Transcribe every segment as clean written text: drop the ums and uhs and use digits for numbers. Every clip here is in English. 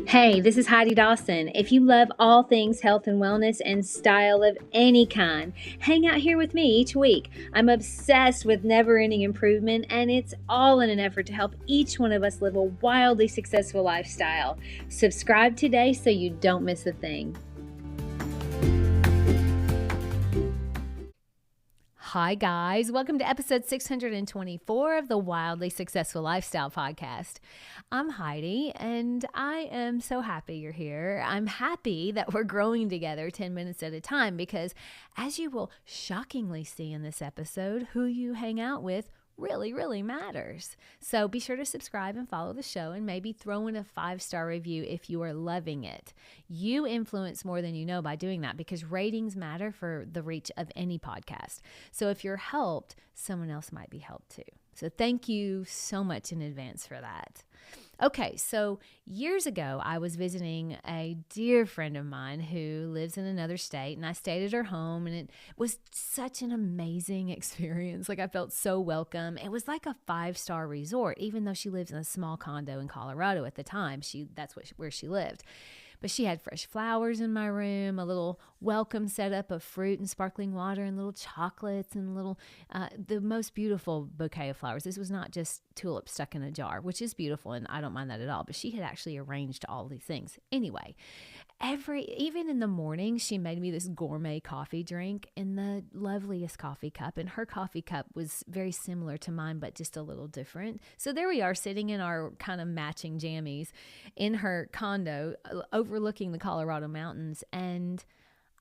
Hey, this is Heidi Dawson. If you love all things health and wellness and style of any kind, hang out here with me each week. I'm obsessed with never-ending improvement, and it's all in an effort to help each one of us live a wildly successful lifestyle. Subscribe today so you don't miss a thing. Hi, guys. Welcome to episode 624 of the Wildly Successful Lifestyle Podcast. I'm Heidi, and I am so happy you're here. I'm happy that we're growing together 10 minutes at a time because, as you will shockingly see in this episode, who you hang out with really matters. So be sure to subscribe and follow the show and maybe throw in a 5-star review if you are loving it. You influence more than you know by doing that because ratings matter for the reach of any podcast. So if you're helped, someone else might be helped too. So thank you so much in advance for that. Okay, so years ago, I was visiting a dear friend of mine who lives in another state, and I stayed at her home, and it was such an amazing experience. Like, I felt so welcome. It was like a 5-star resort, even though she lives in a small condo in Colorado at the time. That's where she lived. But she had fresh flowers in my room, a little welcome setup of fruit and sparkling water and little chocolates and the most beautiful bouquet of flowers. This was not just tulips stuck in a jar, which is beautiful, and I don't mind that at all. But she had actually arranged all these things. Anyway, even in the morning, she made me this gourmet coffee drink in the loveliest coffee cup. And her coffee cup was very similar to mine, but just a little different. So there we are sitting in our kind of matching jammies in her condo overlooking the Colorado mountains. And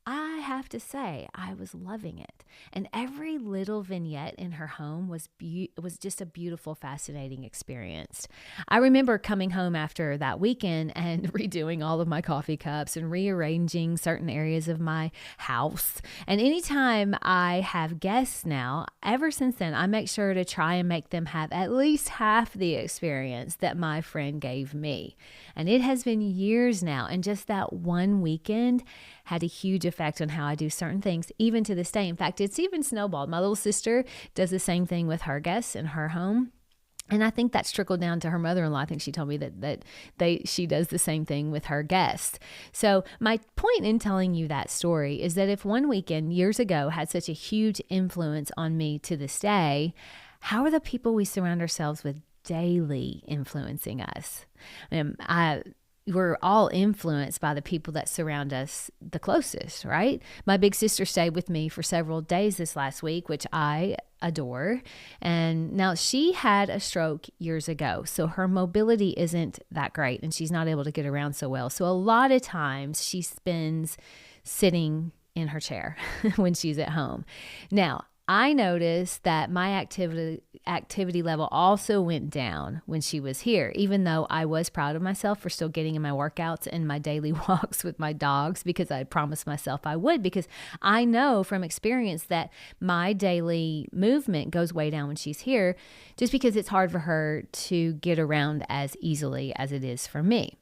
I have to say, I was loving it. And every little vignette in her home was just a beautiful, fascinating experience. I remember coming home after that weekend and redoing all of my coffee cups and rearranging certain areas of my house. And anytime I have guests now, ever since then, I make sure to try and make them have at least half the experience that my friend gave me. And it has been years now. And just that one weekend had a huge effect on how I do certain things, even to this day. In fact, it's even snowballed. My little sister does the same thing with her guests in her home. And I think that's trickled down to her mother-in-law. I think she told me that she does the same thing with her guests. So my point in telling you that story is that if one weekend years ago had such a huge influence on me to this day, how are the people we surround ourselves with daily influencing us? We're all influenced by the people that surround us the closest, right? My big sister stayed with me for several days this last week, which I adore. And now she had a stroke years ago, so her mobility isn't that great and she's not able to get around so well. So a lot of times she spends sitting in her chair when she's at home. Now, I noticed that my activity level also went down when she was here, even though I was proud of myself for still getting in my workouts and my daily walks with my dogs because I promised myself I would, because I know from experience that my daily movement goes way down when she's here just because it's hard for her to get around as easily as it is for me.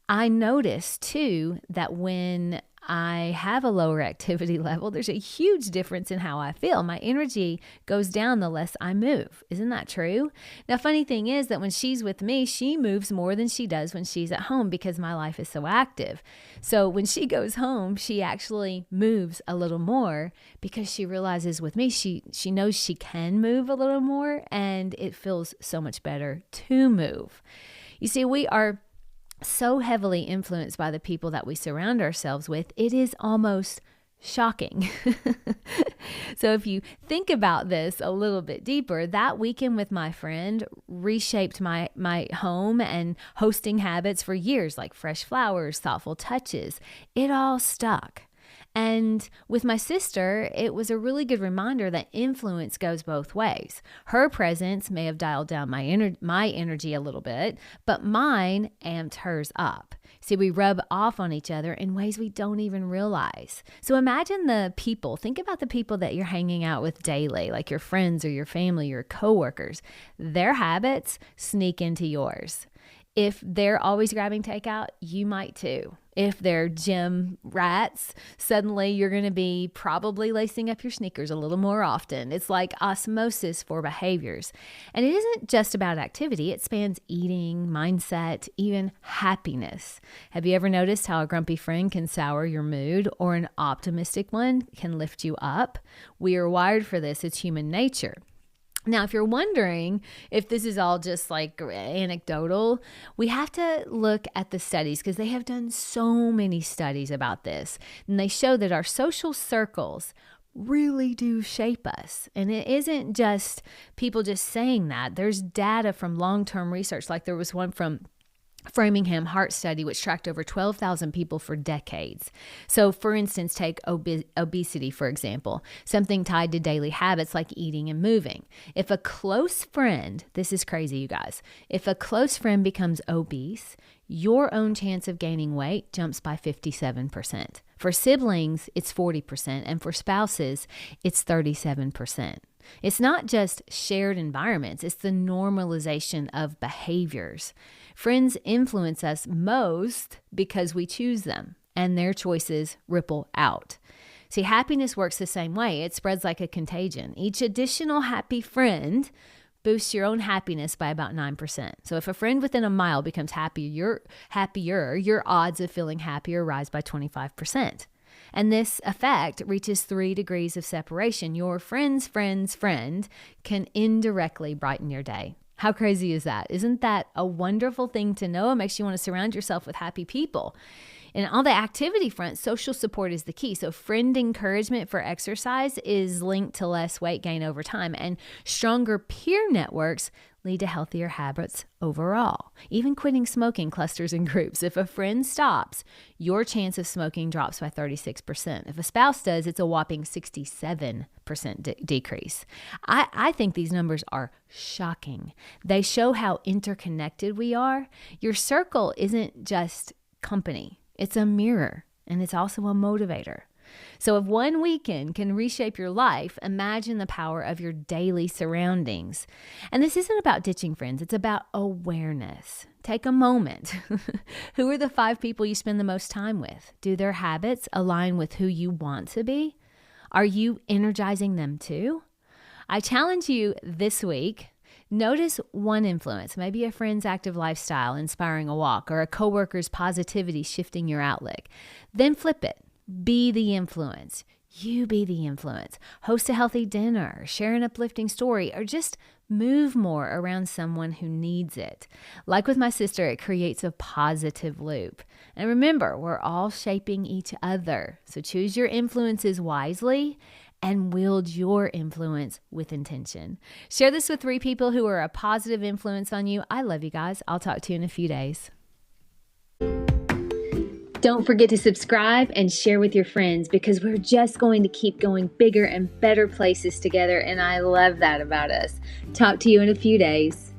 I noticed too that when I have a lower activity level, there's a huge difference in how I feel. My energy goes down the less I move. Isn't that true? Now, funny thing is that when she's with me, she moves more than she does when she's at home because my life is so active. So when she goes home, she actually moves a little more because she realizes with me, she knows she can move a little more and it feels so much better to move. You see, we are so heavily influenced by the people that we surround ourselves with, it is almost shocking. So if you think about this a little bit deeper, that weekend with my friend reshaped my home and hosting habits for years, like fresh flowers, thoughtful touches. It all stuck. And with my sister, it was a really good reminder that influence goes both ways. Her presence may have dialed down my energy a little bit, but mine amped hers up. See, we rub off on each other in ways we don't even realize. So imagine think about the people that you're hanging out with daily, like your friends or your family, your coworkers. Their habits sneak into yours. If they're always grabbing takeout, you might too. If they're gym rats, suddenly you're going to be probably lacing up your sneakers a little more often. It's like osmosis for behaviors. And it isn't just about activity. It spans eating, mindset, even happiness. Have you ever noticed how a grumpy friend can sour your mood or an optimistic one can lift you up? We are wired for this. It's human nature. Now, if you're wondering if this is all just like anecdotal, we have to look at the studies because they have done so many studies about this. And they show that our social circles really do shape us. And it isn't just people just saying that. There's data from long-term research, like there was one from Framingham Heart Study, which tracked over 12,000 people for decades. So, for instance, take obesity, for example, something tied to daily habits like eating and moving. If a close friend, this is crazy, you guys, if a close friend becomes obese, your own chance of gaining weight jumps by 57%. For siblings, it's 40%, and for spouses, it's 37%. It's not just shared environments, it's the normalization of behaviors. Friends influence us most because we choose them, and their choices ripple out. See, happiness works the same way. It spreads like a contagion. Each additional happy friend boosts your own happiness by about 9%. So if a friend within a mile becomes happier, your odds of feeling happier rise by 25%. And this effect reaches 3 degrees of separation. Your friend's friend's friend can indirectly brighten your day. How crazy is that? Isn't that a wonderful thing to know? It makes you want to surround yourself with happy people. And on the activity front, social support is the key. So friend encouragement for exercise is linked to less weight gain over time. And stronger peer networks lead to healthier habits overall. Even quitting smoking clusters in groups. If a friend stops, your chance of smoking drops by 36%. If a spouse does, it's a whopping 67% decrease. I think these numbers are shocking. They show how interconnected we are. Your circle isn't just company. It's a mirror, and it's also a motivator. So if one weekend can reshape your life, imagine the power of your daily surroundings. And this isn't about ditching friends. It's about awareness. Take a moment. Who are the 5 people you spend the most time with? Do their habits align with who you want to be? Are you energizing them too? I challenge you this week. Notice one influence, maybe a friend's active lifestyle inspiring a walk, or a coworker's positivity shifting your outlook. Then flip it. Be the influence. You be the influence. Host a healthy dinner, share an uplifting story, or just move more around someone who needs it. Like with my sister, it creates a positive loop. And remember, we're all shaping each other. So choose your influences wisely and wield your influence with intention. Share this with 3 people who are a positive influence on you. I love you guys. I'll talk to you in a few days. Don't forget to subscribe and share with your friends, because we're just going to keep going bigger and better places together, and I love that about us. Talk to you in a few days.